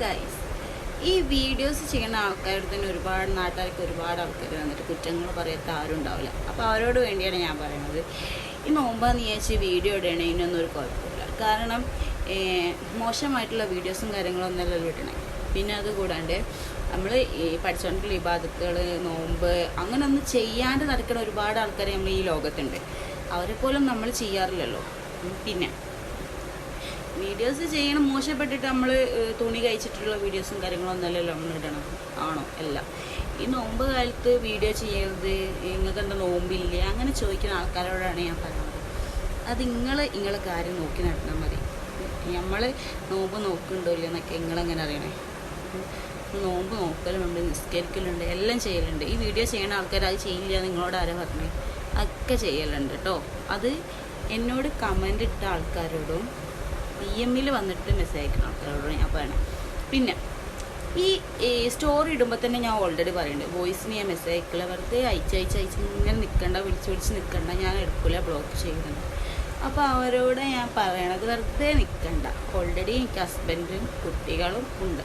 Guys, ഈ videos ചെയ്യുന്ന ആൾക്കാരുടെ തന്നെ ഒരുപാട് നാട്ടുകാർക്ക് ഒരുപാട് ആൾക്കാർ വന്നിട്ട് കുറ്റങ്ങൾ പറയാത്ത ആരും ഉണ്ടാവില്ല. അപ്പോൾ അവരോട് വേണ്ടിയാണ് ഞാൻ പറയുന്നത്, ഈ നോമ്പാന്ന് വിചാരിച്ച് വീഡിയോ ഇടണതിനൊന്നും ഒരു കുഴപ്പമില്ല. കാരണം മോശമായിട്ടുള്ള വീഡിയോസും കാര്യങ്ങളൊന്നുമല്ലല്ലോ ഇടണേ. പിന്നെ അതുകൂടാണ്ട് നമ്മൾ ഈ പഠിച്ചുകൊണ്ടുള്ള ഇബാദത്തുകൾ, നോമ്പ് അങ്ങനെയൊന്നും ചെയ്യാണ്ട് നടക്കുന്ന ഒരുപാട് ആൾക്കാർ നമ്മൾ ഈ ലോകത്തുണ്ട്. അവരെ പോലും നമ്മൾ ചെയ്യാറില്ലല്ലോ. പിന്നെ വീഡിയോസ് ചെയ്യണം മോശപ്പെട്ടിട്ട് നമ്മൾ തുണി കഴിച്ചിട്ടുള്ള വീഡിയോസും കാര്യങ്ങളൊന്നുമല്ലല്ലോ നമ്മൾ ഇടണം, ആണോ? അല്ല. ഈ നോമ്പ് കാലത്ത് വീഡിയോ ചെയ്യരുത്, നിങ്ങൾക്ക് എന്താ നോമ്പില്ല, അങ്ങനെ ചോദിക്കുന്ന ആൾക്കാരോടാണ് ഞാൻ പറയുന്നത്. അത് നിങ്ങളെ കാര്യം നോക്കി നടന്നാൽ മതി. നമ്മൾ നോമ്പ് നോക്കുന്നുണ്ടോ ഇല്ല എന്നൊക്കെ നിങ്ങളെങ്ങനെ അറിയണേ? നോമ്പ് നോക്കലും ഉണ്ട്, നിസ്കരിക്കലുണ്ട്, എല്ലാം ചെയ്യലുണ്ട്. ഈ വീഡിയോ ചെയ്യുന്ന ആൾക്കാർ അത് ചെയ്യില്ല നിങ്ങളോട് ആരാ പറഞ്ഞേ? അതൊക്കെ ചെയ്യലുണ്ട് കേട്ടോ. അത് എന്നോട് കമൻ്റ് ഇട്ട ആൾക്കാരോടും DM-ൽ വന്നിട്ട് മെസ്സേജ് അയക്കുന്ന ആൾക്കാരോടും ഞാൻ പറയണം. പിന്നെ ഈ സ്റ്റോറി ഇടുമ്പോൾ തന്നെ ഞാൻ ഓൾറെഡി പറയുന്നുണ്ട്, വോയിസിന് ഞാൻ മെസ്സേജ് അയക്കില്ല. വെറുതെ അയച്ച് ഇങ്ങനെ നിൽക്കണ്ട, വിളിച്ച് നിൽക്കണ്ട, ഞാൻ എടുക്കില്ല, ബ്ലോക്ക് ചെയ്യുന്നുണ്ട്. അപ്പോൾ അവരോട് ഞാൻ പറയണത് വെറുതെ നിൽക്കണ്ട. ഓൾറെഡി എനിക്ക് ഹസ്ബൻഡും കുട്ടികളും ഉണ്ട്.